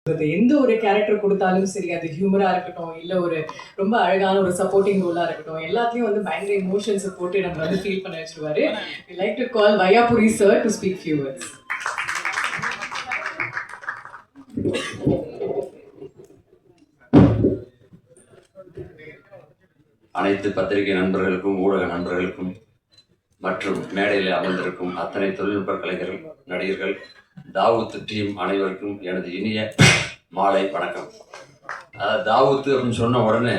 எந்த ஒரு கேரக்டர் கொடுத்தாலும் சரி, அது ஹியூமரா இருக்கட்டும், இல்ல ஒரு ரொம்ப அழகான ஒரு சப்போர்ட்டிங் ரோலா இருக்கட்டும், எல்லாத்தையும் வந்து பயங்கர எமோஷன்ஸ் போட்டு நம்ம வந்து ஃபீல் பண்ண வச்சிருவாரு. We like to call Vayapuri sir to speak few words. அனைத்து பத்திரிகை நண்பர்களுக்கும் ஊடக நண்பர்களுக்கும் மற்றும் மேடையில் அமர்ந்திருக்கும் அத்தனை தொழில்நுட்ப கலைஞர்கள், நடிகர்கள், தாவூத் டீம் அனைவருக்கும் எனது இனிய மாலை வணக்கம். தாவூத் அப்படின்னு சொன்ன உடனே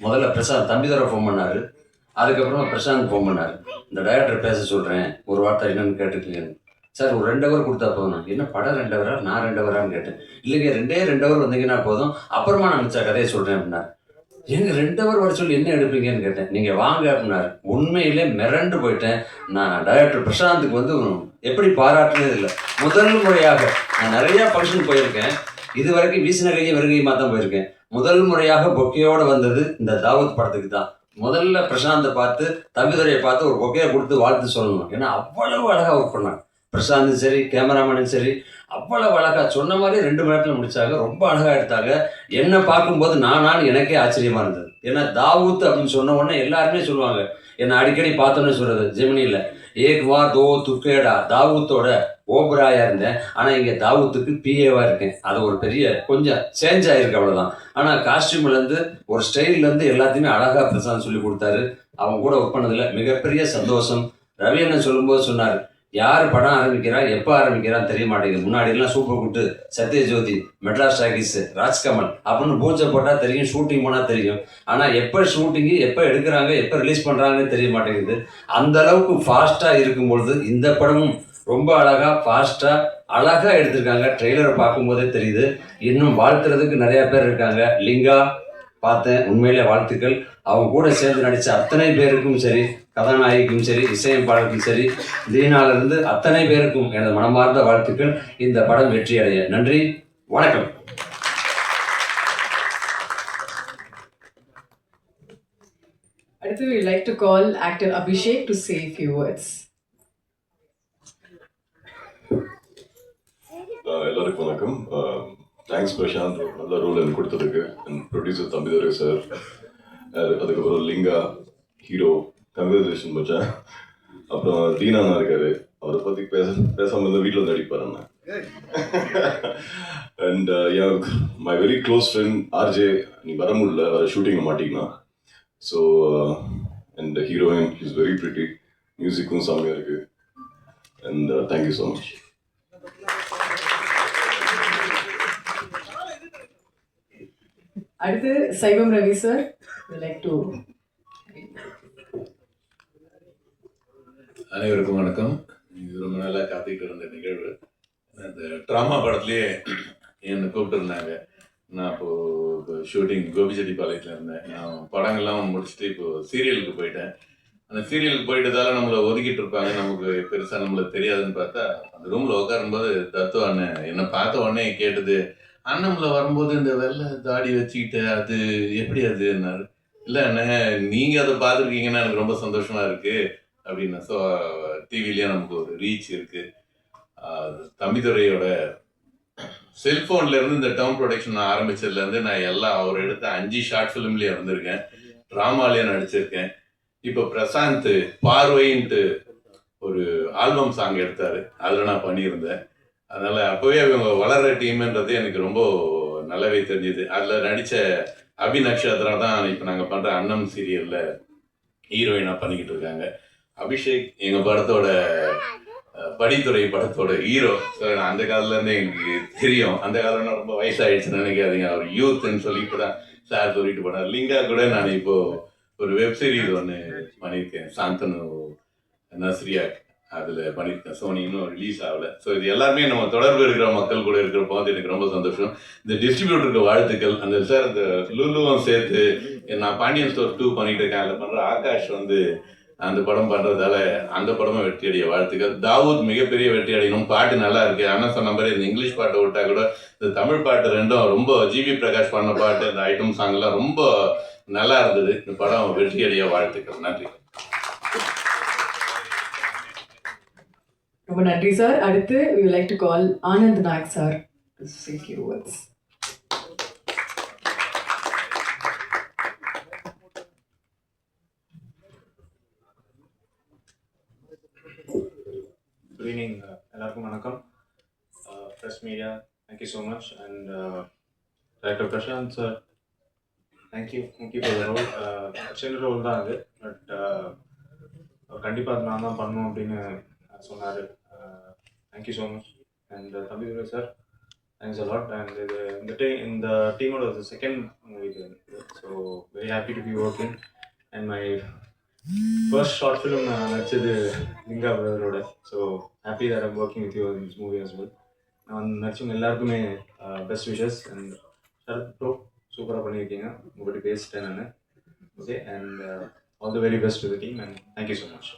முதல்ல பிரசாந்த் தம்பிதுரை ஃபோன் பண்ணார். அதுக்கப்புறமா பிரசாந்த் ஃபோன் பண்ணார். இந்த டைரக்டர் பேச சொல்கிறேன், ஒரு வார்த்தை என்னன்னு கேட்டுக்கீங்கன்னு. சார் ஒரு 2 ஹவர் கொடுத்தா போதும். என்ன படம் 2 ஹவரா, நான் 2 ஹவரான்னு கேட்டேன். இல்லைங்க 2 ஹவர் வந்தீங்கன்னா போதும், அப்புறமா நான் மிச்ச கதையை சொல்கிறேன் அப்படின்னார். எங்க 2 ஹவர் வர சொல்லி என்ன எடுப்பீங்கன்னு கேட்டேன். நீங்கள் வாங்க அப்படின்னாரு. உண்மையிலே மிரண்டு போயிட்டேன். நான் டைரக்டர் பிரசாந்துக்கு வந்து எப்படி பாராட்டுனது இல்லை. முதல் முறையாக நான் நிறையா ஃபங்க்ஷன் போயிருக்கேன். இது வரைக்கும் வீசின கையை வருகையுமா தான் போயிருக்கேன். முதல் முறையாக பொக்கையோடு வந்தது இந்த தாவூத் படத்துக்கு தான். முதல்ல பிரசாந்தை பார்த்து, தம்பிதுரையை பார்த்து ஒரு பொக்கையை கொடுத்து வாழ்த்து சொல்லணும். ஏன்னா அவ்வளவு அழகாக ஒர்க் பண்ணாங்க. பிரசாந்தும் சரி, கேமராமேனும் சரி, அவ்வளவு அழகா சொன்ன மாதிரி 2 மணி நேரத்தில் முடிச்சாங்க. ரொம்ப அழகா எடுத்தாங்க. என்ன பார்க்கும்போது நான் எனக்கே ஆச்சரியமா இருந்தது. ஏன்னா தாவூத் அப்படின்னு சொன்ன உடனே எல்லாருமே சொல்லுவாங்க, என்ன அடிக்கடி பார்த்தோன்னு சொல்றது ஜெமினியில், ஏக் வார் தோ துக்கேடா, தாவூத்தோட ஓபராயா இருந்தேன். ஆனால் இங்கே தாவூத்துக்கு பிஏவா இருக்கேன். அது ஒரு பெரிய கொஞ்சம் சேஞ்ச் ஆயிருக்கு, அவ்வளோதான். ஆனால் காஸ்டியூம்லேருந்து ஒரு ஸ்டைல்லேருந்து எல்லாத்தையுமே அழகாக பிரசாந்த் சொல்லி கொடுத்தாரு. அவங்க கூட ஒர்க் பண்ணதில் மிகப்பெரிய சந்தோஷம். ரவி அண்ணன் சொல்லும்போது சொன்னார், யார் படம் ஆரம்பிக்கிறா, எப்போ ஆரம்பிக்கிறான்னு தெரிய மாட்டேங்குது. முன்னாடிலாம் super good, Sathyajyothi, Madras talkies, Rajkamal அப்படின்னு பூஜை போட்டால் தெரியும், ஷூட்டிங் போனால் தெரியும். ஆனால் எப்போ ஷூட்டிங்கு, எப்போ எடுக்கிறாங்க, எப்போ ரிலீஸ் பண்ணுறாங்கன்னு தெரிய மாட்டேங்குது. அந்த அளவுக்கு ஃபாஸ்ட்டாக இருக்கும்பொழுது இந்த படமும் ரொம்ப அழகாக ஃபாஸ்ட்டாக அழகாக எடுத்திருக்காங்க. ட்ரெய்லரை பார்க்கும்போதே தெரியுது. இன்னும் வாழ்த்துறதுக்கு நிறையா பேர் இருக்காங்க. லிங்கா பார்த்தேன், உண்மையிலே வாழ்த்துக்கள். அவங்க கூட சேர்ந்து நடித்த அத்தனை பேருக்கும் சரி, கதாநாயகிக்கும் சரி, இசையமைப்பாளருக்கும் சரி, தீனாலிருந்து அத்தனை பேருக்கும் எனது மனமார்ந்த வாழ்த்துக்கள். இந்த படம் வெற்றி அடைய. நன்றி, வணக்கம். அடுத்து we like to call actor Abhishek to say a few words. எல்லாருக்கும் வணக்கம். தேங்க்ஸ் பிரசாந்த், நல்ல ரோல் எனக்கு கொடுத்ததுக்கு. அண்ட் ப்ரொடியூசர் தம்பிதுரை சார், அதுக்கப்புறம் லிங்கா ஹீரோ, கங்க்ராச்சுலேஷன் மச்சான். அப்புறம் தீனானா இருக்காரு, அவரை பற்றி பேசாமல் இருந்தால் வீட்டில் வந்து அடிப்பார் அண்ணா. And my very close friend RJ, நீ வர முடியல, வர ஷூட்டிங்கில் மாட்டிங்கன்னா. So and heroine is very pretty, மியூசிக்கும் செம்மையாக இருக்குது. And thank you so much. அடுத்து Saivam Ravi sir, like to. அனைவருக்கும் வணக்கம். இது ரொம்ப நாளாக காத்துக்கிட்டு இருந்த நிகழ்வு. அந்த ட்ராமா படத்துலேயே என்னை கூப்பிட்டுருந்தாங்க. நான் இப்போ ஷூட்டிங் கோபிச்செட்டிப்பாளையத்தில் இருந்தேன். நான் படங்கள்லாம் முடிச்சுட்டு இப்போது சீரியலுக்கு போயிட்டேன். அந்த சீரியலுக்கு போயிட்டதால நம்மளை ஒதுக்கிட்டு இருப்பாங்க, நமக்கு பெருசாக நம்மளுக்கு தெரியாதுன்னு பார்த்தா, அந்த ரூமில் உட்காரும்போது தத்துவ அண்ணன் என்னை பார்த்த உடனே கேட்டது, அண்ணம்ல வரும்போது இந்த வெள்ளை தாடி வச்சுக்கிட்டு அது எப்படி அதுன்னாரு. இல்லை அண்ணன், நீங்கள் அதை பார்த்துருக்கீங்கன்னா எனக்கு ரொம்ப சந்தோஷமாக இருக்குது அப்படின்னா. ஸோ டிவிலேயே நமக்கு ஒரு ரீச் இருக்குது. தம்பிதுரையோட செல்ஃபோன்லேருந்து இந்த டேர்ம் ப்ரொடக்ஷன் ஆரம்பித்ததுலேருந்து நான் எல்லாம் அவர் எடுத்த 5 ஷார்ட் ஃபிலிம்லேயே இருந்திருக்கேன், ட்ராமாலேயே நடிச்சிருக்கேன். இப்போ பிரசாந்த் பார்வைன்ட்டு ஒரு ஆல்பம் சாங் எடுத்தார், அதில் நான் பண்ணியிருந்தேன். அதனால் அப்போவே அவங்க வளர்கிற டீம்ன்றது எனக்கு ரொம்ப நல்லாவே தெரிஞ்சுது. அதில் நடித்த அபி நக்ஷத்ரா தான் இப்போ நாங்கள் பண்ணுற அன்னம் சீரியலில் ஹீரோயினாக பண்ணிக்கிட்டு இருக்காங்க. அபிஷேக் எங்கள் படத்தோட படித்துறை படத்தோட ஹீரோ. ஸோ அந்த காலத்துலேருந்தே எனக்கு தெரியும். அந்த காலம்னா ரொம்ப வயசாகிடுச்சுன்னு நினைக்காதீங்க, அவர் யூத்துன்னு சொல்லிட்டு தான் சார் சொல்லிட்டு போனார். லிங்கா கூட நான் இப்போது ஒரு வெப்சீரிஸ் ஒன்று பண்ணியிருக்கேன், சாந்தனு நஸ்ரியாக், அதில் பண்ணியிருக்கேன். சோனி இன்னும் ரிலீஸ் ஆகலை. ஸோ இது எல்லாருமே நம்ம தொடர்பு இருக்கிற மக்கள் கூட இருக்கிறப்போ வந்து எனக்கு ரொம்ப சந்தோஷம். இந்த டிஸ்ட்ரிபியூட்டருக்கு வாழ்த்துக்கள். அந்த சார் இந்த லுலுவும் சேர்த்து நான் பாண்டியன் ஸ்டோர் 2 பண்ணிட்டு இருக்கேன், அதில் பண்ணுற ஆகாஷ் வந்து அந்த படம் பண்ணுறதால அந்த படமும் வெற்றி அடைய வாழ்த்துக்கள். தாவூத் மிகப்பெரிய வெற்றி அடையணும். பாட்டு நல்லா இருக்கு. ஆனால் சொன்ன மாதிரி இந்த இங்கிலீஷ் பாட்டை விட்டா கூட இந்த தமிழ் பாட்டு ரெண்டும் ரொம்ப ஜிவி பிரகாஷ் பண்ண பாட்டு, இந்த ஐட்டம் சாங்லாம் ரொம்ப நல்லா இருந்தது. இந்த படம் வெற்றி அடைய வாழ்த்துக்கள். நன்றி. ரொம்ப நன்றி சார். அடுத்து we would like to call Anand Nayak sir to say few words. Good evening, எல்லாருக்கும் வணக்கம். Press media, thank you so much, and Director Prashant sir, thank you for the role. சின்ன ரோல் தான் அது, பட் கண்டிப்பாக நான் தான் பண்ணணும் அப்படின்னு சொன்னார். Thank you so much. And Thambidurai sir, thanks a lot. And இந்த டீமோட செகண்ட் மூவி இது, so very happy to be working. And my first short film நான் நடிச்சது லிங்கா பிரதரோட. So happy that I'm working with you in this movie as well. நான் நடிச்சவங்க எல்லாருக்குமே best wishes. And Sarath bro, சூப்பராக பண்ணியிருக்கீங்க, உங்கள்கிட்ட பேசிட்டேன் நான். Okay, and all the very best to the team, and thank you so much.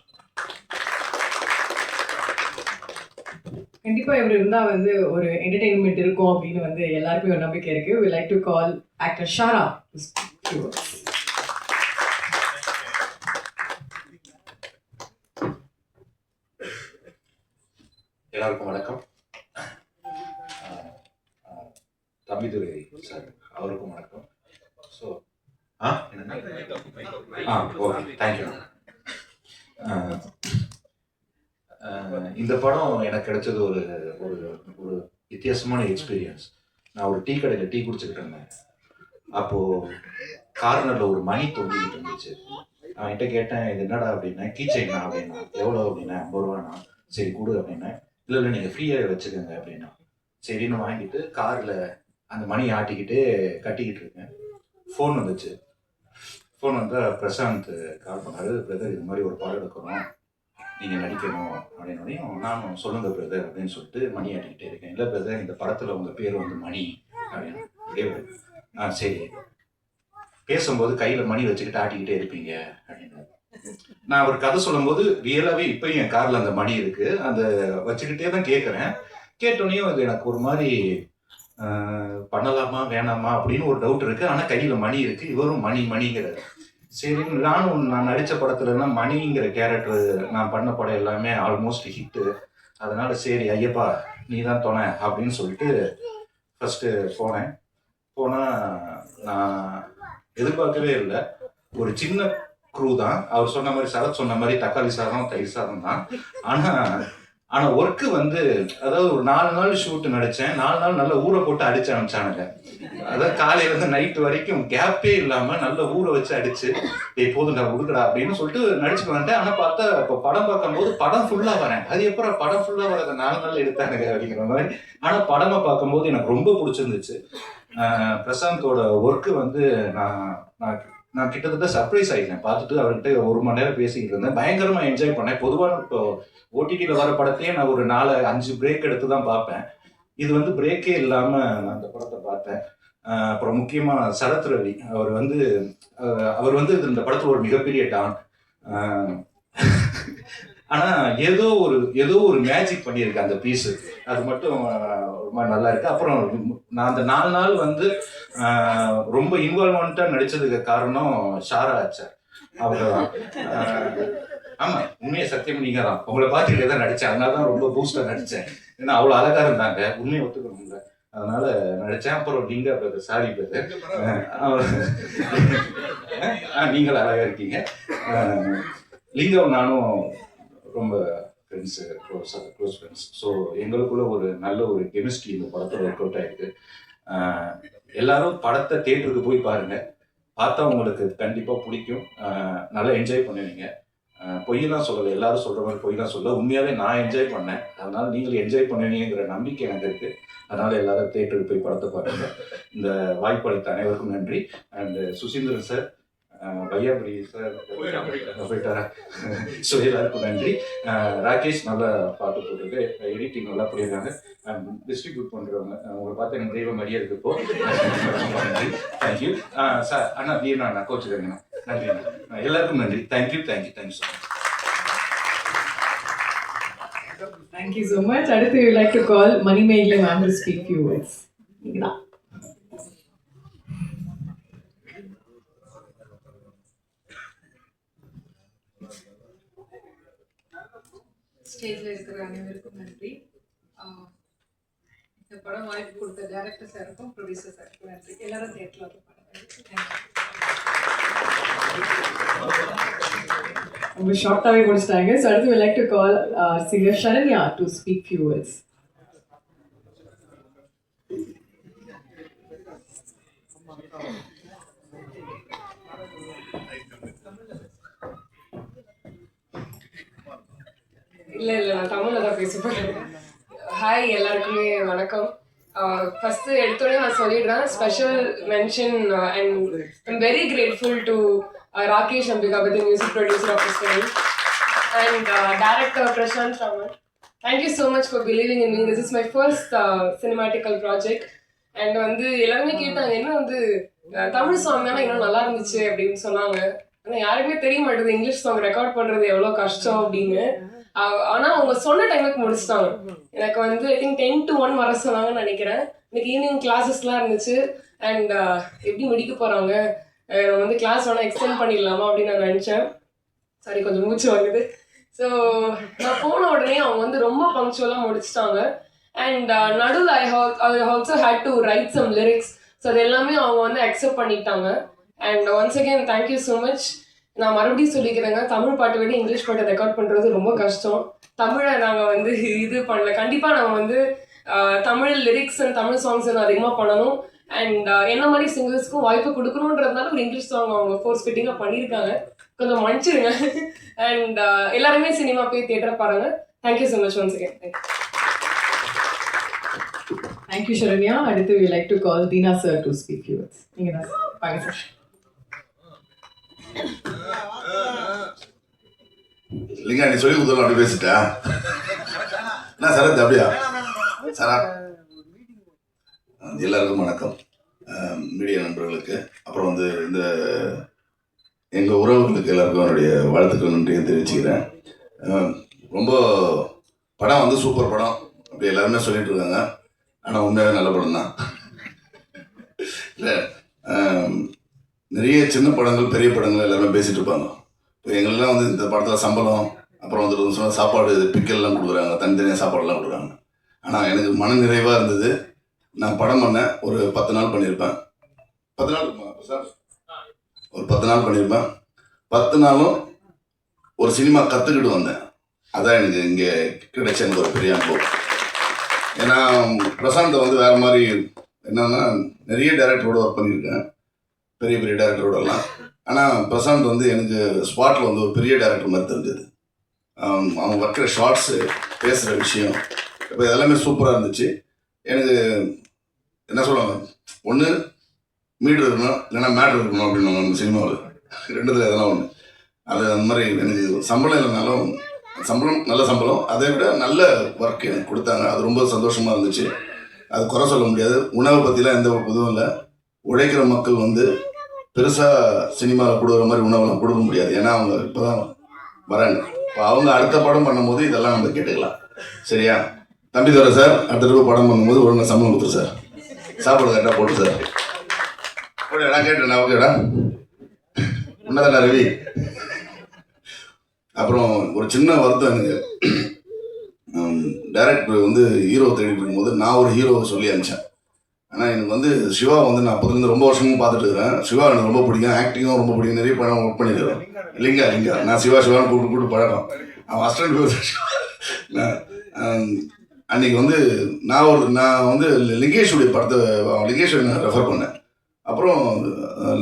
கண்டிப்பா இவர் இருந்தா வந்து ஒரு என்டர்டெயின்மெண்ட் இருக்கும் அப்படின்னு வந்து எல்லாருக்குமே ஒரு நம்பிக்கை இருக்கு. We like to call actor Shara to speak few words. எல்லாருக்கும் வணக்கம். தம்பிதுரை சார் அவருக்கும் வணக்கம். So okay, thank you. இந்த படம் எனக்கு கிடைச்சது ஒரு ஒரு ஒரு வித்தியாசமான எக்ஸ்பீரியன்ஸ். நான் ஒரு டீ கடையில் டீ குடிச்சுக்கிட்டு இருந்தேன். அப்போது கார்னரில் ஒரு மணி தொங்கிக்கிட்டு இருந்துச்சு. நான் என்கிட்ட கேட்டேன், இது என்னடா அப்படின்னா, கீச்சைண்ணா அப்படின்னா. எவ்வளோ அப்படின்னா, 50 ரூபாண்ணா. சரி கொடு அப்படின்னா. இல்லை நீங்கள் ஃப்ரீயாக வச்சுக்கோங்க அப்படின்னா. சரின்னு வாங்கிட்டு காரில் அந்த மணி ஆட்டிக்கிட்டு கட்டிக்கிட்டு இருக்கேன். ஃபோன் வந்துச்சு. ஃபோன் வந்தால் பிரசாந்த் கால் பண்ணார். பிரதர், இது மாதிரி ஒரு படம் எடுக்கிறோம், நீங்கள் நடிக்கணும் அப்படின்னோடையும் நானும் சொல்லுங்கள் பிரதர் அப்படின்னு சொல்லிட்டு மணி ஆட்டிக்கிட்டே இருக்கேன். இல்லை பிரதர், இந்த படத்தில் உங்கள் பேர் வந்து மணி அப்படின்னு. அப்படியே சரி, பேசும்போது கையில் மணி வச்சுக்கிட்டு ஆட்டிக்கிட்டே இருப்பீங்க அப்படின்னு. நான் ஒரு கதை சொல்லும்போது ரியலாகவே இப்பயும் என் காரில் அந்த மணி இருக்குது, அந்த வச்சுக்கிட்டே தான் கேட்குறேன். கேட்டோன்னே அது எனக்கு ஒரு மாதிரி பண்ணலாமா வேணாமா அப்படின்னு ஒரு டவுட் இருக்குது. ஆனால் கையில் மணி இருக்குது, இவரும் மணிங்கிறாரு. சரி, நான் நடித்த படத்துலலாம் மணிங்கிற கேரக்டர் நான் பண்ண படம் எல்லாமே ஆல்மோஸ்ட் ஹிட்டு. அதனால சரி ஐயப்பா நீ தான் துணை அப்படின்னு சொல்லிட்டு ஃபஸ்ட்டு போனால் நான் எதிர்பார்க்கவே இல்லை. ஒரு சின்ன க்ரூ தான். அவர் சொன்ன மாதிரி, சரத் சொன்ன மாதிரி தக்காளி சாதம் தயிர் சாதம் தான். ஆனால் ஒர்க்கு வந்து, அதாவது ஒரு 4 நாள் ஷூட்டு நடித்தேன். 4 நாள் நல்லா ஊற போட்டு அடிச்சு அனுப்பிச்சானுங்க. அதாவது காலையிலேருந்து நைட்டு வரைக்கும் கேப்பே இல்லாமல் நல்லா ஊற வச்சு அடிச்சு, போதும் நான் உடுக்கடா அப்படின்னு சொல்லிட்டு நடிச்சுட்டு வந்துட்டேன். ஆனால் பார்த்தா இப்போ படம் பார்க்கும்போது படம் ஃபுல்லாக வரேன். அது எப்போ படம் ஃபுல்லாக வரதை 4 நாள் எடுத்தானுங்க அப்படிங்கிற மாதிரி. ஆனால் படமாக பார்க்கும்போது எனக்கு ரொம்ப பிடிச்சிருந்துச்சு. பிரசாந்தோட ஒர்க்கு வந்து நான் கிட்டத்தட்ட சர்ப்ரைஸ் ஆகிட்டேன் பார்த்துட்டு. அவர்கிட்ட 1 மணி நேரம் பேசிக்கிட்டு இருந்தேன். பயங்கரமாக என்ஜாய் பண்ணேன். பொதுவாக இப்போ ஓடிடியில் வர படத்தையே நான் ஒரு 4-5 பிரேக் எடுத்து தான் பார்ப்பேன். இது வந்து பிரேக்கே இல்லாமல் நான் அந்த படத்தை பார்த்தேன். அப்புறம் முக்கியமாக சரத் ரவி அவர் வந்து இந்த படத்தில் ஒரு மிகப்பெரிய டான். ஆனால் ஏதோ ஒரு மேஜிக் பண்ணியிருக்கு அந்த பீஸு. அது மட்டும் ரொம்ப நல்லா இருக்கு. அப்புறம் நான் அந்த 4 நாள் வந்து ரொம்ப இன்வால்வ்மெண்ட்டாக நடித்ததுக்கு காரணம் ஷாரா சார். அவங்க ஆமாம், உண்மையை சத்தியம் நீங்கள் தான். உங்களை பார்த்துக்கிட்டே தான் நடித்தேன். அதனால தான் ரொம்ப பூஸ்டாக நடித்தேன். ஏன்னா அவ்வளோ அழகாக இருந்தாங்க, உண்மையை ஒத்துக்கணும்ல, அதனால நடித்தேன். அப்புறம் லிங்கா பிரதர், சாரி பிரதர், நீங்கள் அழகாக இருக்கீங்க. லிங்கம் நானும் ரொம்ப ஃப்ரெண்ட்ஸு, க்ளோஸ் ஃப்ரெண்ட்ஸ். ஸோ எங்களுக்குள்ள ஒரு நல்ல ஒரு கெமிஸ்ட்ரி இந்த படத்தில் ஒர்க் அவுட் ஆகிருக்கு. எல்லாரும் படத்தை தியேட்டருக்கு போய் பாருங்கள். பார்த்தா உங்களுக்கு கண்டிப்பாக பிடிக்கும், நல்லா என்ஜாய் பண்ணுவீங்க. பொய்யெல்லாம் சொல்லலை, எல்லாரும் சொல்கிற மாதிரி பொய்யெல்லாம் சொல்ல, உண்மையாகவே நான் என்ஜாய் பண்ணேன். அதனால் நீங்களும் என்ஜாய் பண்ணுவீங்கிற நம்பிக்கை எனக்கு இருக்குது. அதனால் எல்லாரும் தியேட்டருக்கு போய் படத்தை பாருங்கள். இந்த வாய்ப்பு அளித்த அனைவருக்கும் நன்றி. And Suseenthiran sir, Vaiyapuri sir போயிட்டாரா, ஸோ எல்லாருக்கும் நன்றி. ராகேஷ் நல்லா பாட்டு போட்டுருக்கு, எடிட்டிங் நல்லா பண்ணியிருக்காங்க, டிஸ்ட்ரிபியூட் பண்ணுறவங்க உங்களை பார்த்து எனக்கு தெய்வ மாதிரியே இருக்கு. இப்போ நன்றி, தேங்க்யூ சார். அண்ணா வீரண்ணா, அண்ணா கோச்சுக்கங்கண்ணா, நன்றி அண்ணா, எல்லாருக்கும் நன்றி. Thank you so much. Thank you so much. அடுத்து we like to call Manimegli ma'am to speak few words. நீங்கதான். ஸ்டேஜில் இருக்கிற அனைவருக்கும் நன்றி. இந்த படம் வாய்ப்பு கொடுத்த டைரக்டர் சாருக்கும் ப்ரொடியூசர் சாருக்கும் நன்றி. எல்லாரும் தேட்டரில் வந்து படம் ரொம்ப ஷார்ட்டாகவே முடிச்சிட்டாங்க. ஸோ அடுத்து like to call singer Sharanya to speak few words. இல்லை நான் தமிழில் தான் பேச போகிறேன். ஹாய், எல்லாருக்குமே வணக்கம். ஃபஸ்ட்டு எடுத்தோடனே நான் சொல்லிடுறேன், special mention and I'm very grateful to Rakesh Ambikapathy, music producer of this film, and director Prashanth Raman. Thank you so much for believing in me. This is my first cinematical project. And வந்து எல்லாருமே கேட்டாங்க, என்ன வந்து தமிழ் சாங் தானே இன்னும் நல்லா இருந்துச்சு அப்படின்னு சொன்னாங்க. ஆனால் யாருக்குமே தெரிய மாட்டேது இங்கிலீஷ் சாங் ரெக்கார்ட் பண்ணுறது எவ்வளோ கஷ்டம் அப்படின்னு. ஆனால் அவங்க சொன்ன டைமுக்கு முடிச்சிட்டாங்க. எனக்கு வந்து ஐ திங்க் 10 to 1 வர சொன்னாங்கன்னு நினைக்கிறேன். இன்னைக்கு ஈவினிங் கிளாஸஸ்லாம் இருந்துச்சு. அண்ட் எப்படி முடிக்க போகிறாங்க, நம்ம வந்து கிளாஸ் வேணால் எக்ஸ்டெண்ட் பண்ணிடலாமா அப்படின்னு நான் நினச்சேன். சாரி, கொஞ்சம் மூச்சு வாங்குது. ஸோ நான் போன உடனே அவங்க வந்து ரொம்ப பங்க்சுவலாக முடிச்சிட்டாங்க. அண்ட் நடுவில் I also had to write some lyrics. So அது எல்லாமே அவங்க வந்து அக்செப்ட் பண்ணிட்டாங்க. And once again thank you so much. நான் மறுபடியும் சொல்லிக்கிறேங்க, தமிழ் பாட்டை விட இங்கிலீஷ் பாட்டை ரெக்கார்ட் பண்ணுறது ரொம்ப கஷ்டம். தமிழை நாங்கள் வந்து இது பண்ணல. கண்டிப்பாக நாங்கள் வந்து Tamil lyrics and Tamil songs அதிகமாக பண்ணணும். அண்ட் என்ன மாதிரி சிங்கர்ஸ்க்கும் வாய்ப்பு கொடுக்கணுன்றதுனால ஒரு இங்கிலீஷ் சாங் அவங்க ஃபோர்ஸ் ஃபிட்டிங்காக பண்ணியிருக்காங்க. கொஞ்சம் மன்னிச்சிருங்க. அண்ட் எல்லாருமே சினிமா போய் தியேட்டர் பாருங்க. Thank you so much once again. Thank you Sharanya. அடுத்து we like to call Deena sir to speak few words. நீங்க தான் பாருங்க சார். இல்லைங்க, நீ சொல்லி கொடுத்தோம் அப்படி பேசிட்டா என்ன சரத்? அப்படியா சரா? எல்லாருக்கும் வணக்கம். மீடியா நண்பர்களுக்கு, அப்புறம் வந்து இந்த எங்கள் உறவுகளுக்கு எல்லாருக்கும் என்னுடைய வாழ்த்துக்கள் நன்றியை தெரிவிச்சுக்கிறேன். ரொம்ப படம் வந்து சூப்பர் படம் அப்படி எல்லாருமே சொல்லிட்டு இருக்காங்க. ஆனால் உண்மையாகவே நல்ல படம் தான். இல்லை, நிறைய சின்ன படங்கள் பெரிய படங்கள் எல்லாருமே பேசிகிட்டு இருப்பாங்க. இப்போ எங்களெல்லாம் வந்து இந்த படத்தில் சம்பளம், அப்புறம் வந்து சொன்ன சாப்பாடு பிக்கல்லாம் கொடுக்குறாங்க, தனித்தனியாக சாப்பாடுலாம் கொடுக்குறாங்க. ஆனால் எனக்கு மன நிறைவாக இருந்தது. நான் படம் பண்ணேன், ஒரு 10 நாள் பண்ணியிருப்பேன். 10 நாள் இருக்குமா சார்? ஒரு 10 நாள் பண்ணியிருப்பேன். 10 நாளும் ஒரு சினிமா கற்றுக்கிட்டு வந்தேன். அதான் எனக்கு இங்கே கிடைச்ச எனக்கு ஒரு பெரிய அனுபவம். ஏன்னா பிரசாந்தை வந்து வேறு மாதிரி என்னன்னா, நிறைய டைரக்டரோட ஒர்க் பண்ணியிருக்கேன், பெரிய பெரிய டைரக்டரோடலாம். ஆனால் பிரசாந்த் வந்து எனக்கு ஸ்பாட்டில் வந்து ஒரு பெரிய டைரக்டர் மாதிரி தெரிஞ்சது. அவங்க வைக்கிற ஷார்ட்ஸு, பேசுகிற விஷயம், இப்போ எல்லாமே சூப்பராக இருந்துச்சு. எனக்கு என்ன சொல்லுவாங்க, ஒன்று மீட்ரு இருக்கணும், இல்லைன்னா மேட்ரு இருக்கணும் அப்படின்னு நம்ம சினிமாவில் ரெண்டுத்தில் எதனா ஒன்று. அது அந்த மாதிரி எனக்கு சம்பளம் இல்லைனாலும் சம்பளம், நல்ல சம்பளம், அதை விட நல்ல ஒர்க் எனக்கு கொடுத்தாங்க. அது ரொம்ப சந்தோஷமாக இருந்துச்சு. அது குறை சொல்ல முடியாது. உணவை பற்றிலாம் எந்த ஒரு இதுவும் இல்லை. உழைக்கிற மக்கள் வந்து பெருசாக சினிமாவில் கொடுக்குற மாதிரி உணவெல்லாம் கொடுக்க முடியாது. ஏன்னா அவங்க இப்போ தான் வராங்க. இப்போ அவங்க அடுத்த படம் பண்ணும்போது இதெல்லாம் நம்ம கேட்டுக்கலாம். சரியா தம்பி தர சார்? அடுத்த தடவை படம் பண்ணும்போது ஒழுங்காக சம்பளம் கொடுத்துரு சார், சாப்பாடு கரெக்டாக போட்டு சார். ஓகேடா, கேட்டேண்ணா, ஓகேடா, உன்னதாடா ரவி. அப்புறம் ஒரு சின்ன வருத்தம் எனக்கு, டைரக்டர் வந்து ஹீரோ தேடிட்டு இருக்கும்போது நான் ஒரு ஹீரோவை சொல்லி அனுப்பிச்சேன். ஆனால் எனக்கு வந்து சிவா வந்து நான் அப்போதுலேருந்து ரொம்ப வருஷமும் பார்த்துட்டு இருக்கிறேன். சிவா எனக்கு ரொம்ப பிடிக்கும், ஆக்டிங்கும் ரொம்ப பிடிக்கும், நிறைய படம் ஒர்க் பண்ணியிருக்கிறேன். லிங்கா நான் சிவான்னு கூப்பிட்டு பழக்கம். அவன் அசிஸ்டன்ட். அன்றைக்கி வந்து நான் வந்து லிங்கேஷுடைய படத்தை லிங்கேஷ் ரெஃபர் பண்ணேன். அப்புறம்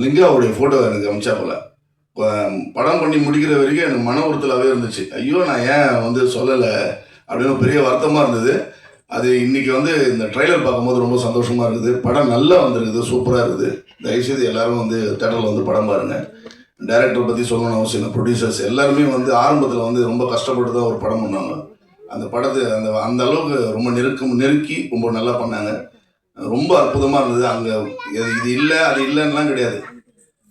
லிங்காவுடைய ஃபோட்டோ எனக்கு அமிச்சா போல. படம் பண்ணி முடிக்கிற வரைக்கும் எனக்கு மன உறுத்தலாகவே இருந்துச்சு. ஐயோ நான் ஏன் வந்து சொல்லலை அப்படின்னு பெரிய வருத்தமாக இருந்தது. அது இன்றைக்கி வந்து இந்த ட்ரைலர் பார்க்கும்போது ரொம்ப சந்தோஷமாக இருக்குது. படம் நல்லா வந்திருக்குது, சூப்பராக இருக்குது. தயவுசெய்து எல்லோரும் வந்து தேட்டரில் வந்து படம் பாருங்கள். டைரக்டர் பற்றி சொல்லணும்னு அவசியம் இல்லை. ப்ரொடியூசர்ஸ் எல்லாருமே வந்து ஆரம்பத்தில் வந்து ரொம்ப கஷ்டப்பட்டு தான் ஒரு படம் பண்ணாங்க. அந்த படத்தை அந்த அளவுக்கு ரொம்ப நெருக்கி ரொம்ப நல்லா பண்ணாங்க. ரொம்ப அற்புதமாக இருந்தது. அங்கே இது இல்லை அது இல்லைன்னெலாம் கிடையாது,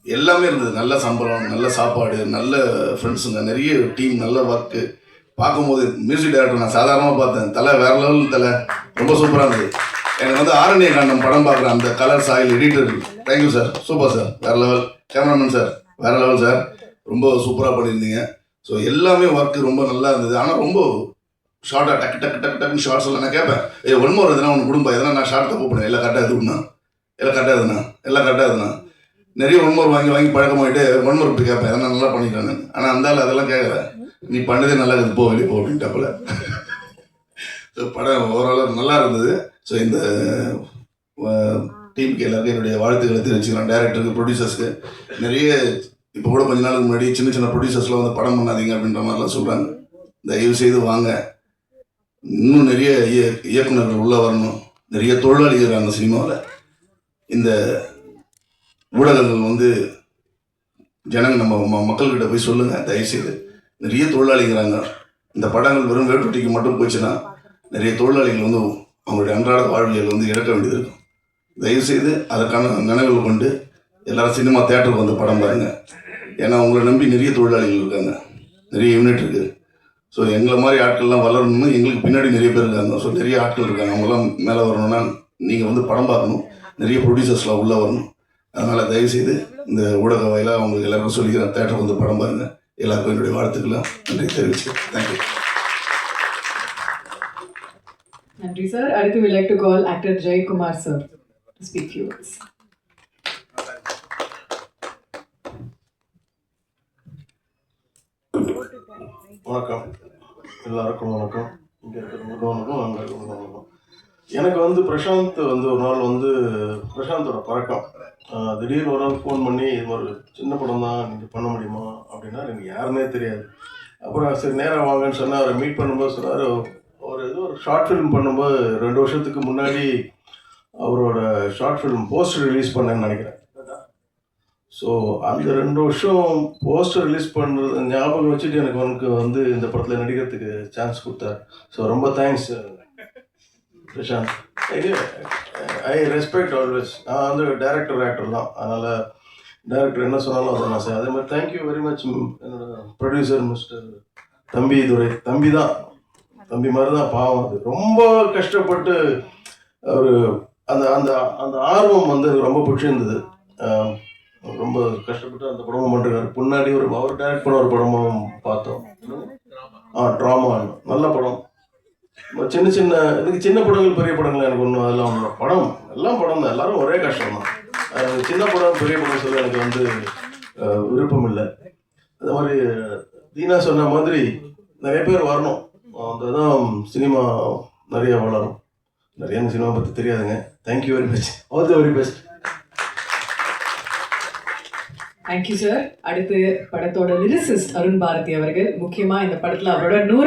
எல்லாமே இருந்தது. நல்ல சம்பளம், நல்ல சாப்பாடு, நல்ல ஃப்ரெண்ட்ஸுங்க, நிறைய டீம், நல்ல ஒர்க்கு. பார்க்கும்போது மியூசிக் டைரக்டர் நான் சாதாரணமாக பார்த்தேன், தலை வேறு லெவல், தலை ரொம்ப சூப்பராக இருந்தது. எனக்கு வந்து ஆரண்ய காண்டம் படம் பார்க்குறேன், அந்த colour soil editor, thank you sir, super sir, வேறு லெவல். கேமராமேன் சார், வேறு லெவல் சார், ரொம்ப சூப்பராக பண்ணியிருந்தீங்க. ஸோ எல்லாமே ஒர்க்கு ரொம்ப நல்லா இருந்தது. ஆனால் ரொம்ப ஷார்ட்டாக டக்கு டக்கு டக்கு டக்குன்னு ஷார்ட்ஸ் எல்லாம் நான் கேட்பேன், ஒன் மோர் எதுனா ஒன்று குடும்பம் எதனா நான் ஷார்ட் தப்பு பண்ணுவேன், எல்லாம் கரெக்டாக எதுனா எல்லாம் கரெக்டாக எதுனா நிறைய ஒன் மோர் வாங்கி பழக்கமாகிட்டு ஒன் மோர் போய் கேட்பேன், எதனா நல்லா பண்ணிக்கிறேன் நான். ஆனால் அந்தாலும் அதெல்லாம் கேட்கல, நீ பண்ணதே நல்லா இருக்குது, போ வெளியே போ அப்படின்ட்டாப்புல. ஸோ படம் ஓவராலாக நல்லா இருந்தது. ஸோ இந்த டீமுக்கு எல்லாருக்கும் என்னுடைய வாழ்த்துக்களை தெரிவிச்சுக்கிறேன். டைரக்டருக்கு, ப்ரொடியூசர்ஸ்க்கு. நிறைய இப்போ கூட கொஞ்ச நாளுக்கு முன்னாடி சின்ன சின்ன ப்ரொடியூசர்ஸ்லாம் வந்து படம் பண்ணாதீங்க அப்படின்ற மாதிரிலாம் சொல்கிறாங்க. தயவு செய்து வாங்க, இன்னும் நிறைய இயக்குநர்கள் உள்ளே வரணும், நிறைய தொழிலாளிகள் இருக்காங்க சினிமாவில். இந்த ஊடகங்கள் வந்து ஜனங்க நம்ம மக்கள்கிட்ட போய் சொல்லுங்கள் தயவுசெய்து, நிறைய தொழிலாளிங்கிறாங்க. இந்த படங்கள் வெறும் வேட்டுட்டிக்கு மட்டும் போச்சுன்னா நிறைய தொழிலாளிகள் வந்து அவங்களுடைய அன்றாட வாழ்வியல் வந்து இழக்க வேண்டியது இருக்கும். தயவுசெய்து அதற்கான நினைவுகள் கொண்டு எல்லாரும் சினிமா தேட்டருக்கு வந்து படம் பாருங்கள். ஏன்னா உங்களை நம்பி நிறைய தொழிலாளிகள் இருக்காங்க, நிறைய யூனிட் இருக்குது. ஸோ எங்களை மாதிரி ஆட்கள்லாம் வளரணும்னு எங்களுக்கு பின்னாடி நிறைய பேர் இருக்காங்க. ஸோ நிறைய ஆட்கள் இருக்காங்க, அவங்களாம் மேலே வரணும்னா நீங்கள் வந்து படம் பார்க்கணும், நிறைய ப்ரொடியூசர்ஸ்லாம் உள்ளே வரணும். அதனால் தயவுசெய்து இந்த ஊடக வாயிலாக அவங்களுக்கு எல்லாருக்கும் சொல்லிக்கிறேன், தேட்டருக்கு வந்து படம் பாருங்கள். எல்லாருக்கும் என்னுடைய வாழ்த்துக்கெல்லாம் நன்றி தெரிவிச்சு. தேங்க்யூ. நன்றி சார். அடுத்து we like to call actor Jaykumar sir to speak few words. வணக்கம், எல்லாருக்கும் வணக்கம். இங்கே இருக்கிறவங்களுக்கும் வணக்கம், அங்கே இருக்கிறவங்களுக்கும் வணக்கம். எனக்கு வந்து பிரசாந்த் வந்து ஒரு நாள் வந்து பிரசாந்தோட பழக்கம். திடீர்னு ஒரு நாள் ஃபோன் பண்ணி இது ஒரு சின்ன படம் தான், நீங்கள் பண்ண முடியுமா அப்படின்னா எனக்கு யாருன்னே தெரியாது. அப்புறம் சரி நேராக வாங்கன்னு சொன்னால் அவரை மீட் பண்ணும்போது சொன்னார், ஒரு ஷார்ட் ஃபிலிம் பண்ணும்போது 2 வருஷத்துக்கு முன்னாடி அவரோட ஷார்ட் ஃபிலிம் போஸ்டர் ரிலீஸ் பண்ணேன்னு நினைக்கிறேன். ஸோ அந்த 2 வருஷம் போஸ்டர் ரிலீஸ் பண்ணுறது ஞாபகம் வச்சுட்டு எனக்கு வந்து இந்த படத்தில் நடிக்கிறதுக்கு சான்ஸ் கொடுத்தார். ஸோ ரொம்ப thanks Prashanth. I respect always. நான் வந்து ஆக்டர் தான், அதனால் டைரக்டர் என்ன சொன்னாலும் அதை நான் செய்ய. அதே மாதிரி தேங்க்யூ வெரி மச் என்னோட ப்ரொடியூசர் மிஸ்டர் தம்பி மாதிரி தான். பாவம், அது ரொம்ப கஷ்டப்பட்டு ஒரு அந்த அந்த அந்த ஆர்வம் வந்து எனக்கு ரொம்ப பிடிச்சிருந்தது. ரொம்ப கஷ்டப்பட்டு அந்த படமும் பண்ணுறாரு. முன்னாடி அவர் டைரக்ட் பண்ண ஒரு படமும் பார்த்தோம், ட்ராமா, நல்ல படம். எனக்கு சின்ன படங்கள் பெரிய படங்கள் எனக்கு ஒன்றும் அதெல்லாம் ஒன்றும் படம் எல்லாம் படம் தான், எல்லாரும் ஒரே கஷ்டம் தான். சின்ன படம் பெரிய படம் சொல்ல எனக்கு வந்து விருப்பம் இல்லை. அது மாதிரி தீனா சொன்ன மாதிரி நிறைய பேர் வரணும், அதுதான் சினிமா நிறைய வளரும். நிறைய எனக்கு சினிமா பற்றி தெரியாதுங்க. Thank you very much, all the very best. Thank you sir. அடுத்து படத்தோட லிரிசிஸ்ட் அருண் பாரதி அவர்கள். முக்கியமாக இந்த படத்தில் அவரோட 100